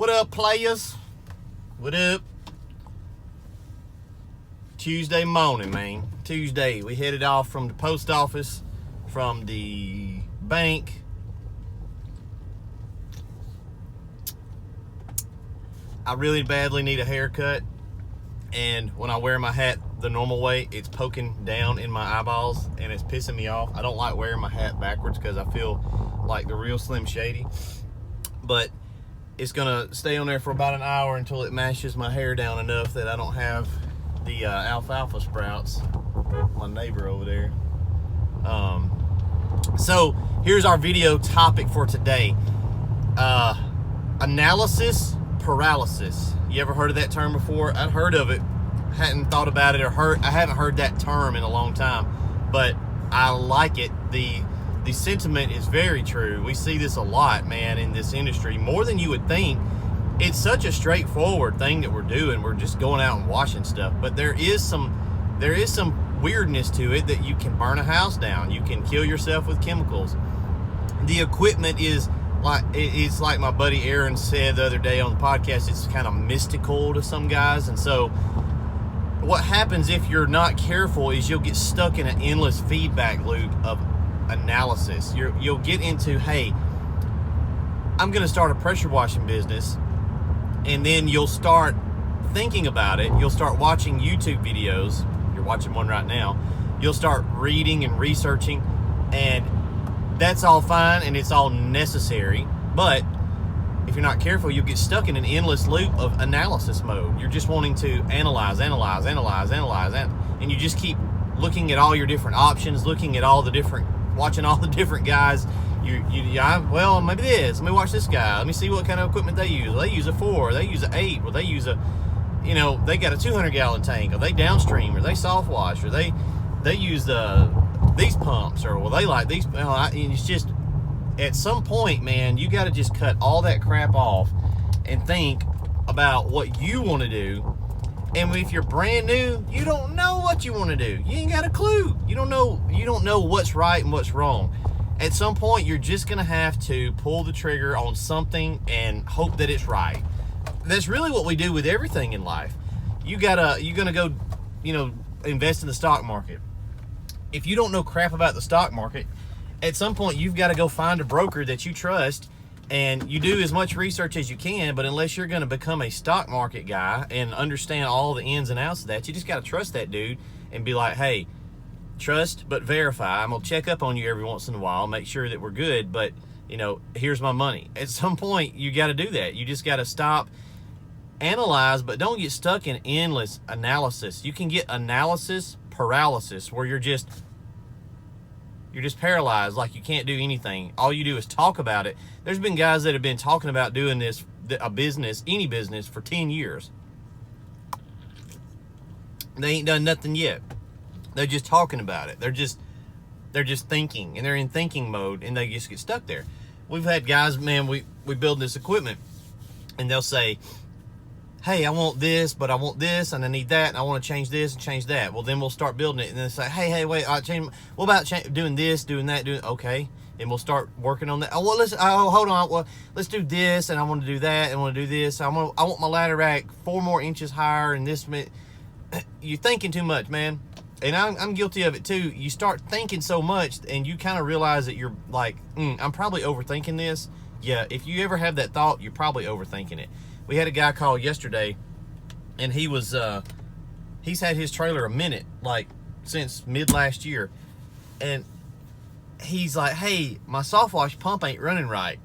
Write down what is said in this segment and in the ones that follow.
What up, players? What up? Tuesday morning, man. Tuesday. We headed off from the post office, from the bank. I really badly need a haircut. And when I wear my hat the normal way, it's poking down in my eyeballs and it's pissing me off. I don't like wearing my hat backwards because I feel like the real Slim Shady. But it's gonna stay on there for about an hour until it mashes my hair down enough that I don't have the alfalfa sprouts. My neighbor over there. So here's our video topic for today. Analysis paralysis. You ever heard of that term before? I'd heard of it, hadn't thought about it, I haven't heard that term in a long time, but I like it. The sentiment is very true. We see this a lot, man, in this industry, more than you would think. It's such a straightforward thing that we're doing. We're just going out and washing stuff, but there is some weirdness to it, that you can burn a house down, you can kill yourself with chemicals. The equipment is like, it's like my buddy Aaron said the other day on the podcast, it's kind of mystical to some guys. And so what happens if you're not careful is you'll get stuck in an endless feedback loop of analysis. You'll get into, hey, I'm going to start a pressure washing business, and then you'll start thinking about it. You'll start watching YouTube videos. You're watching one right now. You'll start reading and researching, and that's all fine and it's all necessary. But if you're not careful, you'll get stuck in an endless loop of analysis mode. You're just wanting to analyze, and you just keep looking at all your different options, watching all the different guys. Well, maybe this. Let me watch this guy. Let me see what kind of equipment they use. Well, they use a 4. They use an 8. Well, they use a, they got a 200-gallon tank. Or they downstream. Or they Softwash. Or they use these pumps. Or well, they like these. It's just, at some point, man, you got to just cut all that crap off and think about what you want to do. And if you're brand new, you don't know what you want to do. You ain't got a clue. You don't know what's right and what's wrong. At some point, you're just going to have to pull the trigger on something and hope that it's right. That's really what we do with everything in life. You're going to go, invest in the stock market. If you don't know crap about the stock market, at some point, you've got to go find a broker that you trust, and you do as much research as you can. But unless you're going to become a stock market guy and understand all the ins and outs of that, you just got to trust that dude and be like, hey, trust but verify. I'm gonna check up on you every once in a while, make sure that we're good, but here's my money. At some point, you got to do that. You just got to stop, analyze, but don't get stuck in endless analysis. You can get analysis paralysis, where you're just paralyzed, like you can't do anything. All you do is talk about it. There's been guys that have been talking about doing this, any business, for 10 years. They ain't done nothing yet. They're just talking about it. They're just thinking, and they're in thinking mode, and they just get stuck there. We've had guys, man, we build this equipment, and they'll say, hey, I want this, but I want this, and I need that, and I want to change this and change that. Well, then we'll start building it, and then say, hey, wait, what about doing this, doing that, okay, and we'll start working on that. Hold on, well, let's do this, and I want to do that, and I want to do this. I want my ladder rack 4 more inches higher, and this. You're thinking too much, man. And I'm guilty of it too. You start thinking so much, and you kind of realize that you're like, I'm probably overthinking this. Yeah, if you ever have that thought, you're probably overthinking it. We had a guy call yesterday, and he was, he's had his trailer a minute, like since mid last year. And he's like, hey, my Softwash pump ain't running right.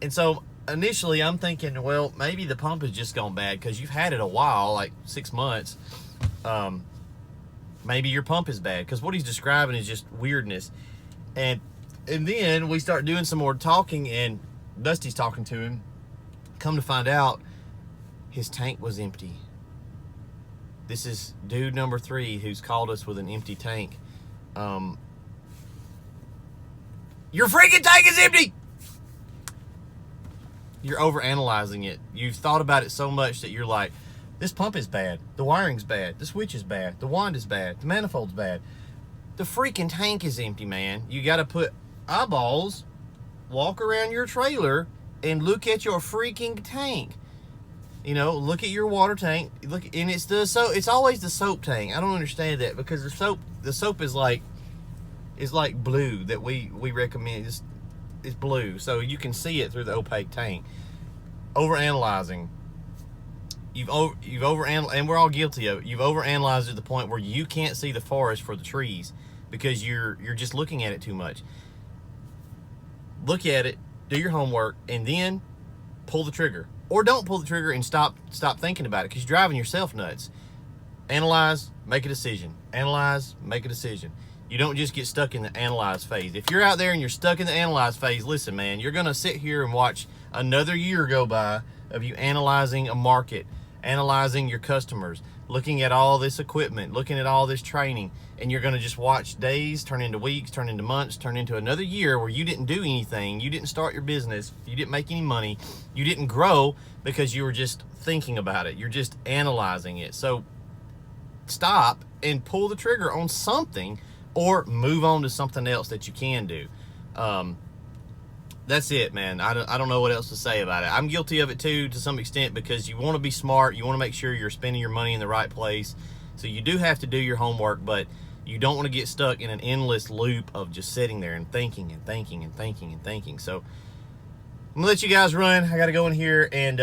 And so initially I'm thinking, well, maybe the pump has just gone bad because you've had it a while, like 6 months. Maybe your pump is bad, because what he's describing is just weirdness. And then we start doing some more talking, and Dusty's talking to him. Come to find out, his tank was empty. This is dude number 3 who's called us with an empty tank. Your freaking tank is empty! You're overanalyzing it. You've thought about it so much that you're like, this pump is bad. The wiring's bad. The switch is bad. The wand is bad. The manifold's bad. The freaking tank is empty, man. You got to put eyeballs, walk around your trailer, and look at your freaking tank. You know, look at your water tank. Look, and it's always the soap tank. I don't understand that, because the soap is like blue that we recommend. It's blue, so you can see it through the opaque tank. Overanalyzing. You've overanalyzed, and we're all guilty of it. You've overanalyzed to the point where you can't see the forest for the trees because you're just looking at it too much. Look at it, do your homework, and then pull the trigger. Or don't pull the trigger and stop thinking about it, because you're driving yourself nuts. Analyze, make a decision. Analyze, make a decision. You don't just get stuck in the analyze phase. If you're out there and you're stuck in the analyze phase, listen, man, you're going to sit here and watch another year go by of you analyzing a market, analyzing your customers, looking at all this equipment, looking at all this training, and you're going to just watch days turn into weeks, turn into months, turn into another year where you didn't do anything, you didn't start your business, you didn't make any money, you didn't grow because you were just thinking about it. You're just analyzing it. So stop and pull the trigger on something, or move on to something else that you can do. That's it, man. I don't know what else to say about it. I'm guilty of it too, to some extent, because you want to be smart. You want to make sure you're spending your money in the right place. So you do have to do your homework, but you don't want to get stuck in an endless loop of just sitting there and thinking and thinking and thinking and thinking. So I'm gonna let you guys run. I got to go in here and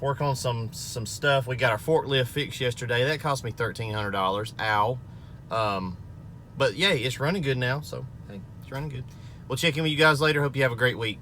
work on some stuff. We got our forklift fixed yesterday. That cost me $1,300. Ow. But yeah, it's running good now. So hey, it's running good. We'll check in with you guys later. Hope you have a great week.